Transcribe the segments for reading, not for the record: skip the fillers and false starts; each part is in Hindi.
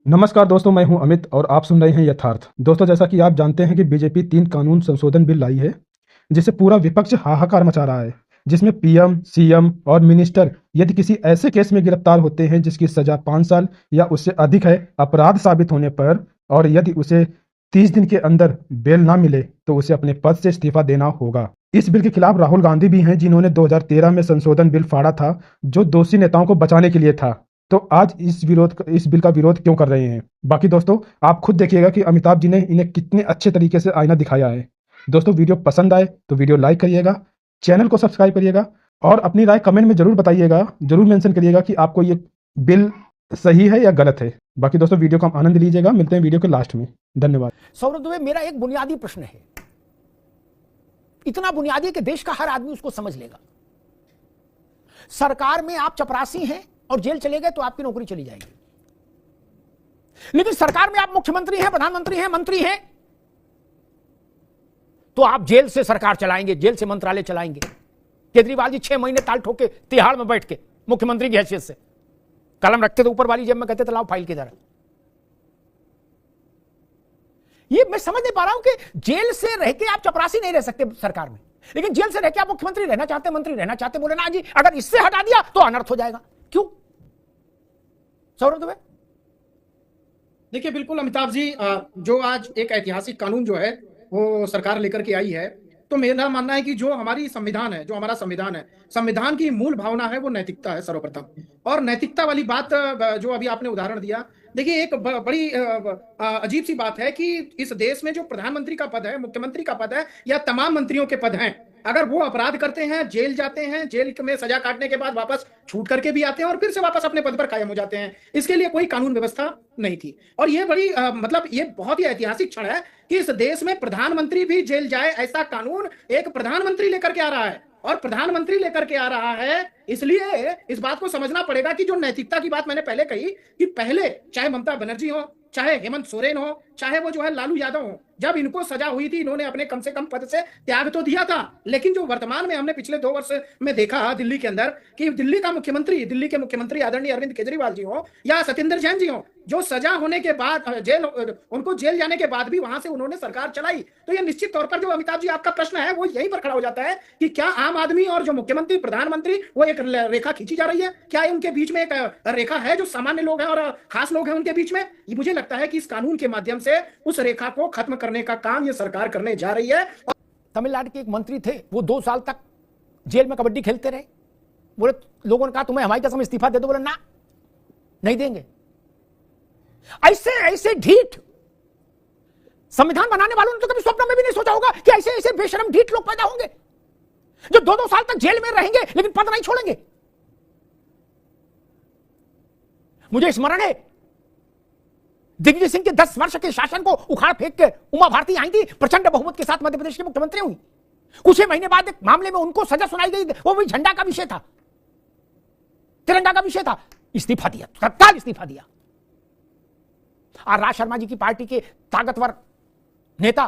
नमस्कार दोस्तों, मैं हूं अमित और आप सुन रहे हैं यथार्थ। दोस्तों, जैसा कि आप जानते हैं कि बीजेपी 3 कानून संशोधन बिल लाई है, जिससे पूरा विपक्ष हाहाकार मचा रहा है। जिसमें पीएम, सीएम और मिनिस्टर यदि किसी ऐसे केस में गिरफ्तार होते हैं जिसकी सजा 5 साल या उससे अधिक है, अपराध साबित होने पर, और यदि उसे 30 दिन के अंदर बेल ना मिले तो उसे अपने पद से इस्तीफा देना होगा। इस बिल के खिलाफ राहुल गांधी भी हैं, जिन्होंने 2013 में संशोधन बिल फाड़ा था, जो दोषी नेताओं को बचाने के लिए था। तो आज इस बिल का विरोध क्यों कर रहे हैं? बाकी दोस्तों, आप खुद देखिएगा कि अमिताभ जी ने इन्हें कितने अच्छे तरीके से आईना दिखाया है। दोस्तों, वीडियो पसंद आए तो वीडियो लाइक करिएगा, चैनल को सब्सक्राइब करिएगा और अपनी राय कमेंट में जरूर बताइएगा, जरूर मेंशन करिएगा कि आपको ये बिल सही है या गलत है। बाकी दोस्तों, वीडियो का आनंद लीजिएगा। मिलते हैं वीडियो के लास्ट में। धन्यवाद। सौरभ दुबे, मेरा एक बुनियादी प्रश्न है, इतना बुनियादी कि देश का हर आदमी उसको समझ लेगा। सरकार में आप चपरासी हैं और जेल चले गए तो आपकी नौकरी चली जाएगी, लेकिन सरकार में आप मुख्यमंत्री हैं, प्रधानमंत्री हैं, मंत्री हैं, तो आप जेल से सरकार चलाएंगे, जेल से मंत्रालय चलाएंगे। केजरीवाल जी 6 महीने ताल ठोके तिहाड़ में बैठ के मुख्यमंत्री की हैसियत से कलम रखते थे ऊपर वाली जेब में, कहते थे लाओ फाइल किधर। ये मैं समझ नहीं पा रहा हूं कि जेल से रह के आप चपरासी नहीं रह सकते सरकार में, लेकिन जेल से रह के आप मुख्यमंत्री रहना चाहते, मंत्री रहना चाहते। बोले ना जी, अगर इससे हटा दिया तो अनर्थ हो जाएगा। क्यों सौरभ दुबे? देखिए, बिल्कुल अमिताभ जी, जो आज एक ऐतिहासिक कानून जो है वो सरकार लेकर के आई है, तो मेरा मानना है कि जो हमारी संविधान है, जो हमारा संविधान है, संविधान की मूल भावना है वो नैतिकता है सर्वप्रथम। और नैतिकता वाली बात जो अभी आपने उदाहरण दिया, देखिए एक बड़ी अजीब सी बात है कि इस देश में जो प्रधानमंत्री का पद है, मुख्यमंत्री का पद है, या तमाम मंत्रियों के पद हैं, अगर वो अपराध करते हैं, जेल जाते हैं, जेल में सजा काटने के बाद वापस छूट करके भी आते हैं और फिर से वापस अपने पद पर कायम हो जाते हैं, इसके लिए कोई कानून व्यवस्था नहीं थी। और ये बड़ी मतलब ये बहुत ही ऐतिहासिक क्षण है कि इस देश में प्रधानमंत्री भी जेल जाए, ऐसा कानून एक प्रधानमंत्री लेकर के आ रहा है। और प्रधानमंत्री लेकर के आ रहा है, इसलिए इस बात को समझना पड़ेगा कि जो नैतिकता की बात मैंने पहले कही कि पहले चाहे ममता बनर्जी हो, चाहे हेमंत सोरेन हो, चाहे वो जो है लालू यादव हो, जब इनको सजा हुई थी इन्होंने अपने कम से कम पद से त्याग तो दिया था। लेकिन जो वर्तमान में हमने पिछले 2 वर्ष में देखा दिल्ली के अंदर कि दिल्ली के मुख्यमंत्री आदरणीय अरविंद केजरीवाल जी हो या सत्येंद्र जैन जी हो, जो सजा होने के बाद उनको जेल जाने के बाद भी वहां से उन्होंने सरकार चलाई। तो ये निश्चित तौर पर जो अमिताभ जी आपका प्रश्न है वो यहीं पर खड़ा हो जाता है कि क्या आम आदमी और जो मुख्यमंत्री, प्रधानमंत्री, वो एक रेखा खींची जा रही है? क्या उनके बीच में एक रेखा है जो सामान्य लोग हैं और खास लोग हैं उनके बीच में? मुझे लगता है कि इस कानून के माध्यम से उस रेखा को खत्म करने का काम ये सरकार करने जा रही है। तमिलनाडु के एक मंत्री थे, वो 2 साल तक जेल में कबड्डी खेलते रहे। बोले, लोगों ने कहा तुम्हें हमारी कसम इस्तीफा दे दो। बोले ना, नहीं देंगे। ऐसे ऐसे ढीठ संविधान बनाने वालों ने तो कभी स्वप्न में भी नहीं सोचा होगा कि ऐसे ऐसे बेशरम ढीठ लोग पैदा होंगे जो 2-2 साल तक जेल में रहेंगे लेकिन पद नहीं छोड़ेंगे। मुझे स्मरण है दिग्विजय सिंह के 10 वर्ष के शासन को उखाड़ फेंक के उमा भारती आई थी, प्रचंड बहुमत के साथ मध्य प्रदेश की मुख्यमंत्री हुई। कुछ ही महीने बाद एक मामले में उनको सजा सुनाई गई, वो भी झंडा का विषय था, तिरंगा का विषय था। इस्तीफा दिया, तत्काल इस्तीफा दिया। और राज शर्मा जी की पार्टी के ताकतवर नेता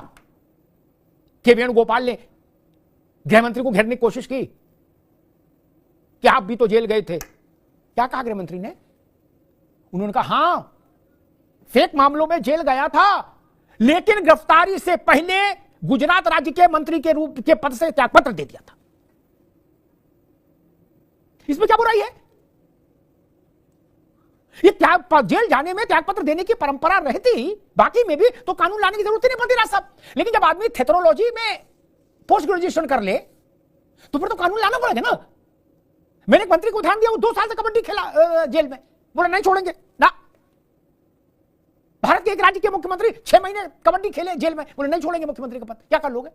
के वेणुगोपाल ने गृहमंत्री को घेरने की कोशिश की कि आप भी तो जेल गए थे। क्या कहा गृहमंत्री ने? उन्होंने कहा हां, फेक मामलों में जेल गया था, लेकिन गिरफ्तारी से पहले गुजरात राज्य के मंत्री के रूप के पद से त्यागपत्र दे दिया था। इसमें क्या बुराई है? ये त्याग, जेल जाने में त्यागपत्र देने की परंपरा रहती, बाकी में भी तो कानून लाने की जरूरत नहीं पड़ती ना साहब। लेकिन जब आदमी थेथरोलॉजी में पोस्ट ग्रेजुएशन कर ले तो फिर तो कानून लाना पड़ेगा ना। मैंने एक मंत्री को उदाहरण दिया, वो 2 साल से कबड्डी खेला जेल में, बोले नहीं छोड़ेंगे ना। भारत के एक राज्य के मुख्यमंत्री 6 महीने कबड्डी खेले जेल में, बोले नहीं छोड़ेंगे मुख्यमंत्री का पद। क्या कर लोगे?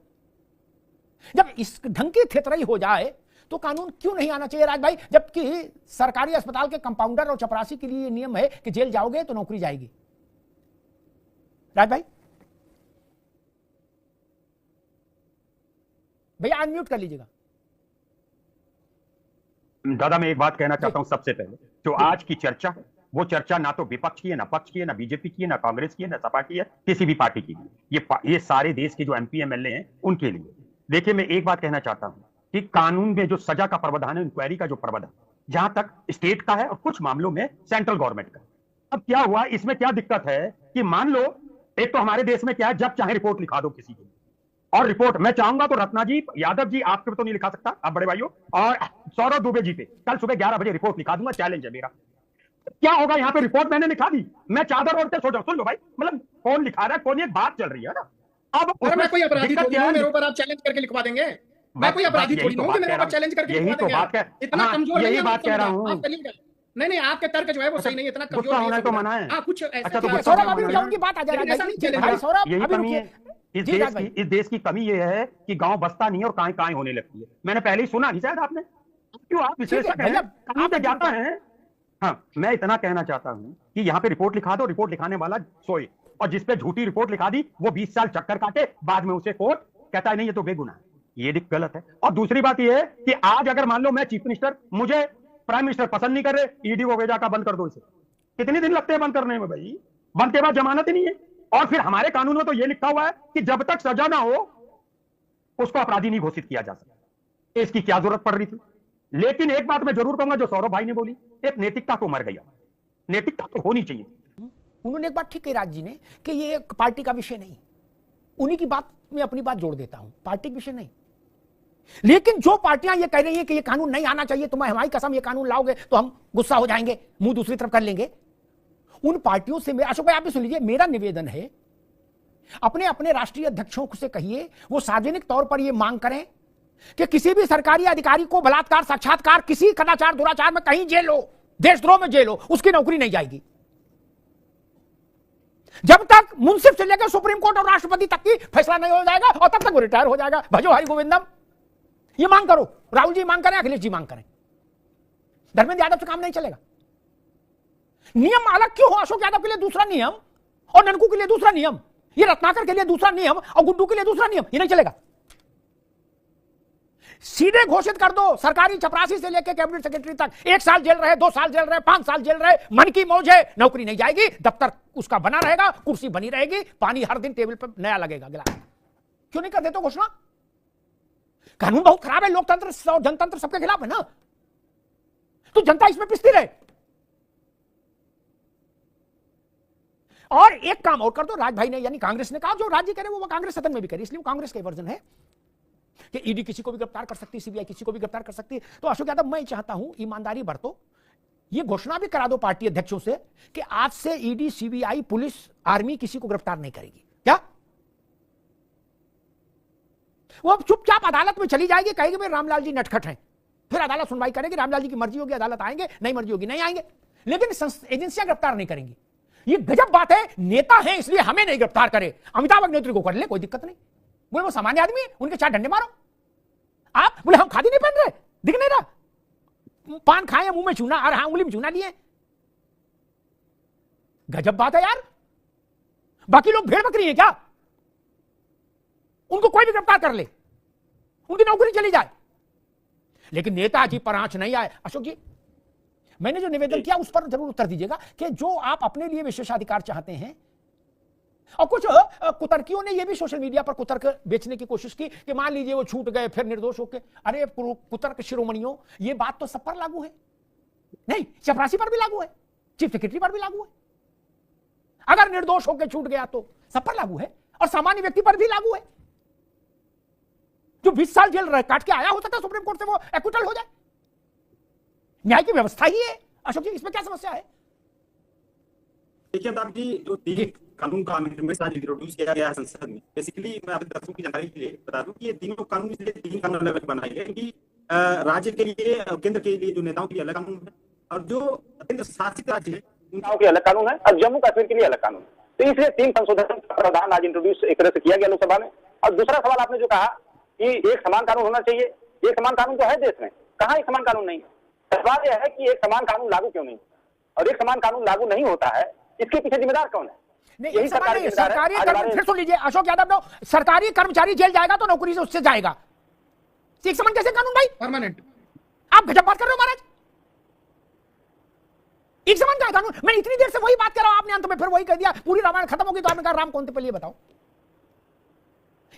जब इस ढंग की थेथराई हो जाए तो कानून क्यों नहीं आना चाहिए राज भाई? जबकि सरकारी अस्पताल के कंपाउंडर और चपरासी के लिए ये नियम है कि जेल जाओगे तो नौकरी जाएगी। राज भाई, भैया अनम्यूट कर लीजिएगा। दादा, मैं एक बात कहना चाहता हूं। सबसे पहले जो आज की चर्चा है वो चर्चा ना तो विपक्ष की है, ना पक्ष की है, ना बीजेपी की है, ना कांग्रेस की है, ना सपा की है, किसी भी पार्टी की है। ये सारे देश के जो एमपी एमएलए हैं उनके लिए। देखिए, मैं एक बात कहना चाहता हूं कि कानून में जो सजा का प्रावधान है, इंक्वायरी का जो प्रावधान, जहां तक स्टेट का है और कुछ मामलों में सेंट्रल गवर्नमेंट का। अब क्या हुआ, इसमें क्या दिक्कत है कि मान लो, एक तो हमारे देश में क्या है, जब चाहे रिपोर्ट लिखा दो किसी की, और रिपोर्ट मैं चाहूंगा तो रत्ना जी, यादव जी, आपके पे तो नहीं लिखा सकता, आप बड़े भाइयों, और सौरभ दुबे जी पे कल सुबह 11 बजे रिपोर्ट लिखा दूंगा, चैलेंज है मेरा। क्या होगा, यहाँ पे रिपोर्ट मैंने लिखा दी, मैं चादर ओढ़ के सो जाऊं, सुन लो भाई, मतलब कौन लिखा रहा है कौन, ये बात चल रही है ना। अब अरे मैं कोई अपराधी थोड़ी हूं, मेरे ऊपर आप चैलेंज करके लिखवा देंगे। मैं कोई अपराधी थोड़ी हूं कि मेरे ऊपर चैलेंज करके लिखवा देंगे। बात है, इतना कमजोर यही बात कह रहा हूं। आप करिएगा। नहीं, आपके तर्क जो है वो सही नहीं है, इतना कमजोर गुस्सा होना तो मना है। हाँ, कुछ अच्छा, तो सौरभ अभी उनकी बात आ जा रही है, सौरभ यही कमी है इस देश की कमी ये है कि गांव बसता नहीं और काएं होने लगती है। मैंने पहले ही सुना नहीं, शायद आपने, क्यों आप विशेषज्ञ हैं, कहां पे जाता है। हाँ, मैं इतना कहना चाहता हूं कि यहाँ पे रिपोर्ट लिखा दो, रिपोर्ट लिखाने वाला सोए, और जिसपे झूठी रिपोर्ट लिखा दी वो 20 साल चक्कर काटे, बाद में उसे कोर्ट कहता है नहीं ये तो बेगुनाह है, ये गलत है। और दूसरी बात ये है कि आज अगर मान लो मैं चीफ मिनिस्टर, मुझे प्राइम मिनिस्टर पसंद नहीं कर रहे, ईडी को भेजा का बंद कर दो इसे, कितने दिन लगते हैं बंद करने में भाई, बंद के बाद जमानत ही नहीं है। और फिर हमारे कानून में तो ये लिखा हुआ है कि जब तक सजा ना हो उसको अपराधी नहीं घोषित किया जा सकता। इसकी क्या जरूरत पड़ रही थी। लेकिन एक बात मैं जरूर कहूंगा, जो सौरभ भाई ने बोली, एक नैतिकता तो मर गया, नैतिकता तो होनी चाहिए। उन्होंने एक बात ठीक कही राज जी ने कि ये एक पार्टी का विषय नहीं, उन्हीं की बात में अपनी बात जोड़ देता हूं, पार्टी का विषय नहीं। लेकिन जो पार्टियां ये कह रही हैं कि ये कानून नहीं आना चाहिए, तुम्हें हमारी कसम ये कानून लाओगे तो हम गुस्सा हो जाएंगे, मुंह दूसरी तरफ कर लेंगे, उन पार्टियों से अशोक भाई आप भी सुन लीजिए, मेरा निवेदन है अपने अपने राष्ट्रीय अध्यक्षों से कहिए वो सार्वजनिक तौर पर ये मांग करें कि किसी भी सरकारी अधिकारी को बलात्कार, साक्षात्कार, किसी कदाचार, दुराचार में कहीं जेल हो, देशद्रोह में जेल हो, उसकी नौकरी नहीं जाएगी जब तक मुंसिफ से लेकर सुप्रीम कोर्ट और राष्ट्रपति तक की फैसला नहीं हो जाएगा, और तब तक वो रिटायर हो जाएगा। भजो हरि गोविंदम, ये मांग करो, राहुल जी मांग करें, अखिलेश जी मांग करें, धर्मेंद्र यादव से काम नहीं चलेगा। नियम अलग क्यों हो, अशोक यादव के लिए दूसरा नियम और ननकू के लिए दूसरा नियम, ये रत्नाकर के लिए दूसरा नियम और गुड्डू के लिए दूसरा नियम, ये नहीं चलेगा। सीधे घोषित कर दो, सरकारी चपरासी से लेकर कैबिनेट सेक्रेटरी तक 1 साल जेल रहे, 2 साल जेल रहे, 5 साल जेल रहे, मन की मौज है, नौकरी नहीं जाएगी, दफ्तर उसका बना रहेगा, कुर्सी बनी रहेगी, पानी हर दिन टेबल पर नया लगेगा गिलास। क्यों नहीं कर देते घोषणा। कानून बहुत खराब है, लोकतंत्र और जनतंत्र सबके खिलाफ है ना, तो जनता इसमें पिसती रहे। और एक काम और कर दो, राज भाई ने यानी कांग्रेस ने कहा जो राज्य करे वो कांग्रेस सदन में भी करे, इसलिए वो कांग्रेस का वर्जन है कि ईडी किसी को भी गिरफ्तार कर सकती है, सीबीआई किसी को भी गिरफ्तार कर सकती है। तो अशोक यादव मैं चाहता हूं ईमानदारी बरतो, ये घोषणा भी करा दो पार्टी अध्यक्षों से कि आज से ईडी, सीबीआई, पुलिस, आर्मी किसी को गिरफ्तार नहीं करेगी। क्या वो अब चुपचाप अदालत में चली जाएगी, कहेगी भाई रामलाल जी नटखट हैं, फिर अदालत सुनवाई करेगी, रामलाल जी की मर्जी होगी अदालत आएंगे, नहीं मर्जी होगी नहीं आएंगे, लेकिन एजेंसियां गिरफ्तार नहीं करेंगी। ये गजब बात है, नेता है इसलिए हमें नहीं गिरफ्तार करे, अमिताभ अग्निहोत्री को कर ले, कोई दिक्कत नहीं, बोले वो सामान्य आदमी है, उनके 4 डंडे मारो। आप बोले हम खादी नहीं पहन रहे, दिख नहीं रहा, पान खाए मुंह में चूना, और हाँ उंगली में चूना लिए, गजब बात है यार। बाकी लोग भेड़ बकरी है क्या, उनको कोई भी गिरफ्तार कर ले, उनकी नौकरी चली जाए, लेकिन नेताजी पर आंच नहीं आए। अशोक जी मैंने जो निवेदन किया उस पर जरूर उत्तर दीजिएगा कि जो आप अपने लिए विशेषाधिकार चाहते हैं, और कुछ कुतर्कियों ने यह भी सोशल मीडिया पर कुतर्क बेचने की कोशिश की कि मान लीजिए वो छूट गए फिर निर्दोष होके, अरे कुतर्क शिरोमणियों, ये बात तो सब पर लागू है, नहीं चपरासी पर भी लागू है, चीफ सेक्रेटरी पर भी लागू है, अगर निर्दोष होकर छूट गया तो सब पर लागू है, और सामान्य व्यक्ति पर भी लागू है। जो 20 साल जेल काट के आया हो सकता है सुप्रीम कोर्ट से वो एक्विटल हो जाए, न्याय की व्यवस्था ही है। अशोक जी इसमें क्या समस्या है। देखिए अमिताभ जी, जो 3 कानून का अमेंडमेंट आज इंट्रोड्यूस किया गया है संसद में, बेसिकली मैं आपके दर्शकों की जानकारी के लिए बता दूं कि ये तीनों कानून इसलिए 3 कानून अलग बनाए गए क्योंकि राज्य के लिए, केंद्र के लिए जो नेताओं के लिए अलग कानून है, और जो केंद्र शासित राज्य है उनके लिए अलग कानून है, और जम्मू कश्मीर के लिए अलग कानून है। तो इसलिए 3 संशोधन का प्रावधान आज इंट्रोड्यूस एक तरह से किया गया लोकसभा में। और दूसरा सवाल आपने जो कहा कि एक समान कानून होना चाहिए, एक समान कानून तो है देश में, कहाँ एक समान कानून नहीं है। सवाल यह है कि एक समान कानून लागू क्यों नहीं, और एक समान कानून लागू नहीं होता है, इसके पीछे जिम्मेदार कौन है। नहीं सरकारी फिर सुन लीजिए अशोक यादव, सरकारी कर्मचारी जेल जाएगा तो नौकरी से उससे जाएगा, एक समान कैसे कानून भाई, परमानेंट। आप गजब बात कर रहे हो महाराज, एक समान का कानून। मैं इतनी देर से वही बात कर रहा हूं, आपने अंत में फिर वही कह दिया, पूरी रामायण खत्म होगी तो आपने कहा राम कौन थे पहले बताओ।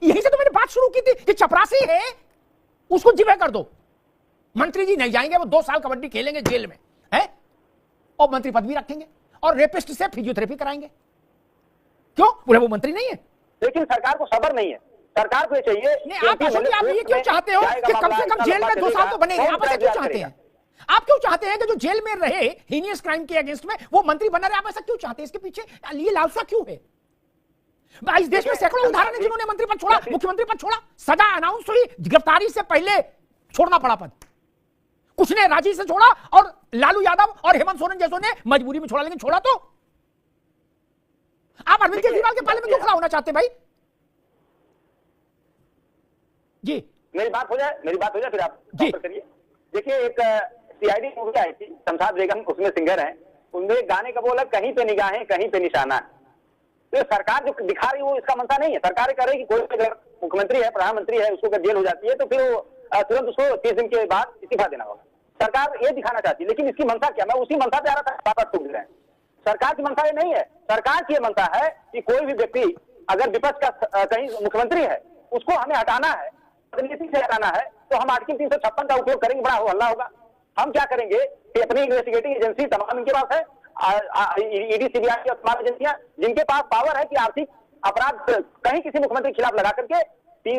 यही से तो मैंने बात शुरू की थी कि चपरासी है उसको जिम्मे कर दो, मंत्री जी नहीं जाएंगे, वो 2 साल कबड्डी खेलेंगे जेल में है, और मंत्री पद भी रखेंगे, और रेपिस्ट से फिजियोथेरेपी कराएंगे। क्यों? बोले वो मंत्री नहीं है। लेकिन सरकार को सब्र नहीं है, सरकार को ये चाहिए। नहीं, आप अशोक जी, आप ये क्यों चाहते हो कि कम से कम जेल में 2 साल तो बनेंगे? आप ऐसा क्यों चाहते हैं? आप क्यों चाहते हैं कि जो जेल में रहे हीनियस क्राइम के अगेंस्ट में वो मंत्री बना रहे? आप ऐसा क्यों चाहते हैं? इसके पीछे ये लालसा क्यों है? इस देश में सैकड़ों उदाहरण है जिन्होंने मंत्री पद छोड़ा, मुख्यमंत्री पद छोड़ा, सजा अनाउंस हुई, गिरफ्तारी से पहले छोड़ना पड़ा पद। कुछ ने रांची से छोड़ा और लालू यादव और हेमंत सोरेन जैसों ने मजबूरी में छोड़ा, लेकिन छोड़ा तो। आप अरविंद केजरीवाल के पाले में क्यों खड़ा होना चाहते भाई? जी मेरी बात हो जाए फिर आप जी करिए। देखिए, एक सीआईडी मूवी आई थी, शमशाद बेगम उसमें सिंगर है, उनमें गाने का बोला कहीं पे निगाहें कहीं पे निशाना। तो सरकार जो दिखा रही है वो इसका मंशा नहीं है। सरकार कह रही है कि कोई अगर मुख्यमंत्री है, प्रधानमंत्री है, उसको अगर जेल हो जाती है तो फिर वो तुरंत उसको 30 दिन के बाद इस्तीफा देना होगा। सरकार ये दिखाना चाहती है, लेकिन इसकी मंशा क्या? मैं उसी मंशा पे आ रहा था, बात टूट रहे हैं। सरकार की मंशा ये नहीं है। सरकार की ये मंशा है कि कोई भी व्यक्ति अगर विपक्ष का कहीं मुख्यमंत्री है, उसको हमें हटाना है, राजनीति से हटाना है, तो हम आर्टिकल 356 का उपयोग करेंगे, बड़ा हल्ला होगा। हम क्या करेंगे कि अपनी इन्वेस्टिगेटिंग एजेंसी तमाम इनके पास है, ईडी सीबीआई की तमाम एजेंसियां, जिनके पास पावर है कि आर्थिक अपराध कहीं किसी मुख्यमंत्री के खिलाफ लगा करके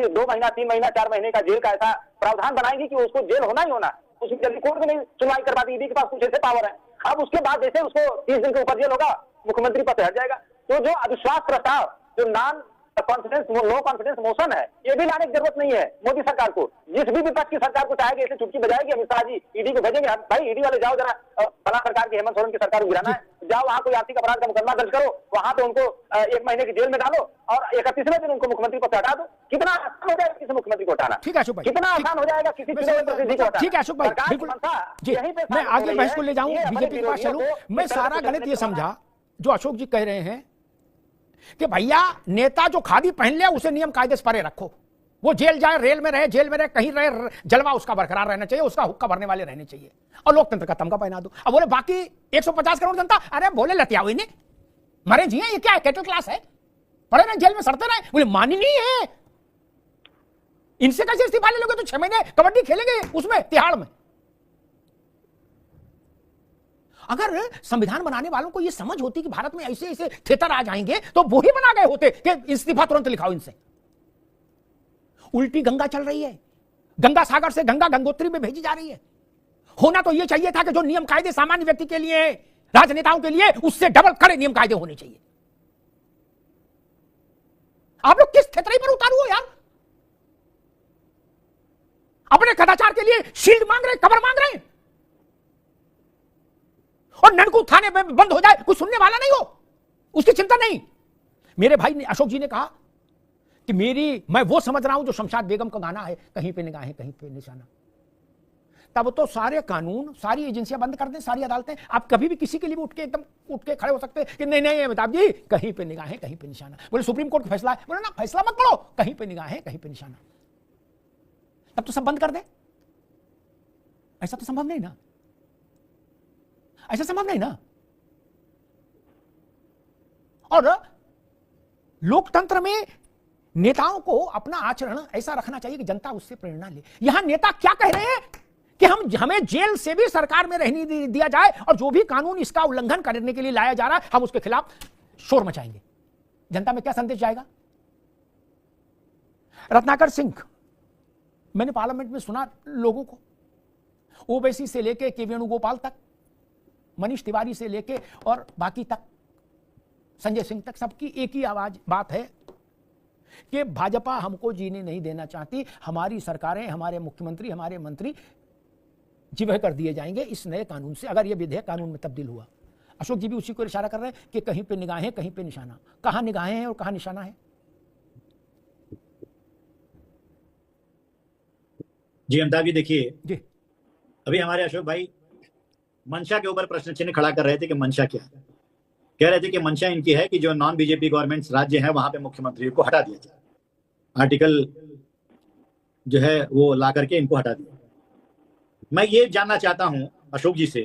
2 महीना 3 महीना 4 महीने का जेल का ऐसा प्रावधान बनाएंगे कि उसको जेल होना ही होना, उसकी जल्दी कोर्ट में नहीं सुनवाई करवा दी। ईडी के पास कुछ ऐसे पावर है। अब उसके बाद जैसे उसको 30 दिन के ऊपर जेल होगा, मुख्यमंत्री पद से हट जाएगा। तो जो अविश्वास प्रस्ताव, जो non confidence low confidence motion है, ये भी लाने की जरूरत नहीं है मोदी सरकार को। जिस भी विपक्ष की सरकार को चाहेगी ऐसे चुटकी बजाएगी, अमित शाह जी ईडी को भेजेंगे, भाई ईडी वाले जाओ जरा फला सरकार की, हेमंत सोरेन की सरकार को गिराना है, जाओ वहां कोई आर्थिक अपराध का मुकदमा दर्ज करो, वहां पे उनको 1 महीने की जेल में डालो और 31वें दिन उनको मुख्यमंत्री पद से हटा दो। कितना आसान हो जाएगा किसी मुख्यमंत्री को हटाना? ठीक है अशोक भाई, कितना आसान हो जाएगा किसी प्रतिनिधि को हटाना? ठीक है अशोक भाई, बिल्कुल जी। मैं आगे बहस को ले जाऊं, बीजेपी के पास चलूं। मैं सारा गणित ये समझा जो अशोक जी कह रहे हैं कि भैया नेता जो खादी पहन ले उसे नियम कायदे से परे रखो, वो जेल जाए, रेल में रहे, जेल में रहे, कहीं रहे, जलवा उसका बरकरार रहना चाहिए, उसका हुक्का भरने वाले रहने चाहिए, और लोकतंत्र का तमगा पहना दो। अब बोले बाकी 150 करोड़ जनता, अरे बोले लतिया हुई ने मरे जी, ये क्या है, कैटल क्लास है, पड़े रहे जेल में सड़ते रहे, बोले मानी नहीं है, इनसे कैसे इस्तीफा ले लोगे? तो 6 महीने कबड्डी खेलेंगे उसमें तिहाड़ में। अगर संविधान बनाने वालों को यह समझ होती कि भारत में ऐसे ऐसे थिएटर आ जाएंगे तो वो ही बना गए होते कि इस्तीफा तुरंत लिखाओ इनसे। उल्टी गंगा चल रही है, गंगा सागर से गंगा गंगोत्री में भेजी जा रही है। होना तो यह चाहिए था कि जो नियम कायदे सामान्य व्यक्ति के लिए, राजनेताओं के लिए, उससे डबल कड़े नियम कायदे होने चाहिए। आप लोग किस थिएटर पर उतारू हो यार? अपने कदाचार के लिए शील्ड मांग रहे, कवर मांग रहे, और ननकू थाने में बंद हो जाए, कुछ सुनने वाला नहीं हो, उसकी चिंता नहीं। मेरे भाई ने, अशोक जी ने कहा कि मैं वो समझ रहा हूं जो शमशाद बेगम का गाना है, कहीं पे निगाहें कहीं पे निशाना। तब तो सारे कानून, सारी एजेंसियां बंद कर दें, सारी अदालतें। आप कभी भी किसी के लिए भी उठ के खड़े हो सकते हैं कि नहीं नहीं अमिताभ जी, कहीं पे निगाहें कहीं पे निशाना। बोले सुप्रीम कोर्ट का फैसला है, बोले ना फैसला मत पढ़ो, कहीं पे निगाहें कहीं पे निशाना। तब तो सब बंद कर दे। ऐसा तो संभव नहीं ना, ऐसा संभव नहीं ना। और लोकतंत्र में नेताओं को अपना आचरण ऐसा रखना चाहिए कि जनता उससे प्रेरणा ले। यहां नेता क्या कह रहे हैं कि हमें जेल से भी सरकार में रहने दिया जाए, और जो भी कानून इसका उल्लंघन करने के लिए लाया जा रहा है हम उसके खिलाफ शोर मचाएंगे। जनता में क्या संदेश जाएगा? रत्नाकर सिंह, मैंने पार्लियामेंट में सुना लोगों को, ओवैसी से लेके के वेणुगोपाल तक, मनीष तिवारी से लेके और बाकी तक, संजय सिंह तक, सबकी एक ही बात है कि भाजपा हमको जीने नहीं देना चाहती, हमारी सरकारें, हमारे मुख्यमंत्री, हमारे मंत्री जिवह कर दिए जाएंगे इस नए कानून से, अगर यह विधेयक कानून में तब्दील हुआ। अशोक जी भी उसी को इशारा कर रहे हैं कि कहीं पे निगाहें कहीं पे निशाना। कहां निगाहें हैं और कहां निशाना है? जी अमिताभ जी, देखिए जी, अभी हमारे अशोक भाई मंशा के ऊपर प्रश्न चिन्ह खड़ा कर रहे थे कि मंशा क्या है। कह रहे थे कि मंशा इनकी है कि जो नॉन बीजेपी गवर्नमेंट्स राज्य हैं वहां पे मुख्यमंत्री को हटा दिया जाए, आर्टिकल जो है वो ला करके इनको हटा दिया। मैं ये जानना चाहता हूं अशोक जी से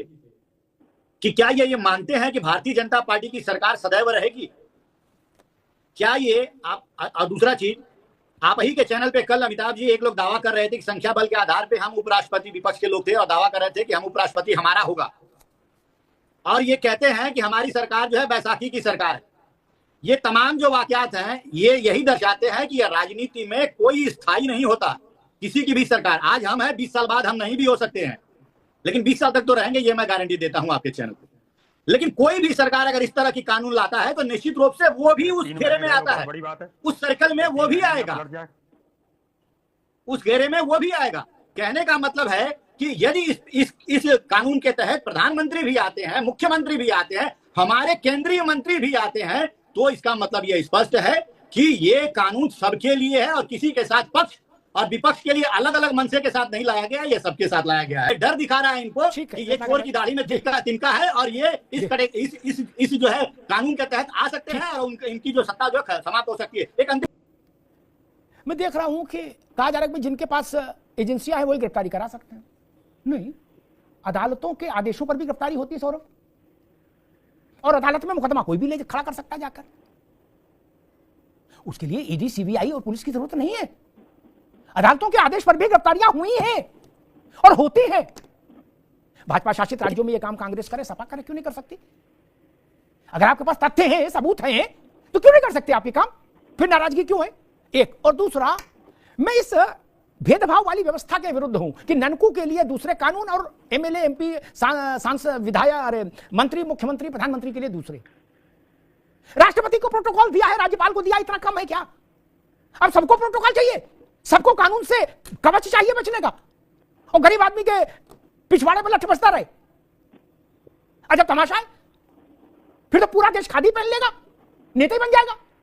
कि क्या ये मानते हैं कि भारतीय जनता पार्टी की सरकार सदैव रहेगी? क्या ये आप दूसरा चीज, आप ही के चैनल पे कल अमिताभ जी एक लोग दावा कर रहे थे कि संख्या बल के आधार पे हम उपराष्ट्रपति, विपक्ष के लोग थे और दावा कर रहे थे कि हम उपराष्ट्रपति हमारा होगा। और ये कहते हैं कि हमारी सरकार जो है बैसाखी की सरकार है। ये तमाम जो वाकयात हैं ये यही दर्शाते हैं कि राजनीति में कोई स्थायी नहीं होता, किसी की भी सरकार। आज हम हैं, 20 साल बाद हम नहीं भी हो सकते हैं, लेकिन 20 साल तक तो रहेंगे, ये मैं गारंटी देता हूं आपके चैनल को। लेकिन कोई भी सरकार अगर इस तरह की कानून लाता है तो निश्चित रूप से वो भी उस घेरे में आता है, उस सर्कल में वो भी आएगा, उस घेरे में वो भी आएगा। कहने का मतलब है कि यदि इस कानून के तहत प्रधानमंत्री भी आते हैं, मुख्यमंत्री भी आते हैं, हमारे केंद्रीय मंत्री भी आते हैं, तो इसका मतलब यह स्पष्ट है कि ये कानून सबके लिए है और किसी के साथ पक्ष और विपक्ष के लिए अलग अलग मंशे के साथ नहीं लाया गया, ये सबके साथ लाया गया है। डर दिखा रहा है इनको कि ये चोर की दाढ़ी में तिनका है और ये इस जो है कानून के तहत आ सकते हैं और इनकी जो सत्ता जो है समाप्त हो सकती है। एक अंतिम मैं देख रहा हूं कि कहा जा रहा है कि जिनके पास एजेंसियां हैं वही गिरफ्तारी करा सकते हैं। नहीं, अदालतों के आदेशों पर भी गिरफ्तारी होती है सौरभ, और अदालत में मुकदमा कोई भी ले खड़ा कर सकता है जाकर। उसके लिए ईडी, सीबीआई और पुलिस की जरूरत नहीं है। अदालतों के आदेश पर भी गिरफ्तारियां हुई हैं और होती हैं। भाजपा शासित राज्यों में यह काम कांग्रेस करे, सपा करे, क्यों नहीं कर सकती? अगर आपके पास तथ्य हैं, सबूत हैं, तो क्यों नहीं कर सकते आप ये काम? फिर नाराजगी क्यों है? एक। और दूसरा, मैं इस भेदभाव वाली व्यवस्था के विरुद्ध हूं कि ननकू के लिए दूसरे कानून और एमएलए, एमपी, सांसद, विधायक, मंत्री, मुख्यमंत्री, प्रधानमंत्री के लिए दूसरे। राष्ट्रपति को प्रोटोकॉल दिया है, राज्यपाल को दिया, इतना कम है क्या? अब सबको प्रोटोकॉल चाहिए, सबको कानून से कवच चाहिए बचने का, और गरीब आदमी के पिछवाड़े पर लठ बसता रहे। अजब तमाशा है। फिर तो पूरा देश खादी पहन लेगा, नेता ही बन जाएगा।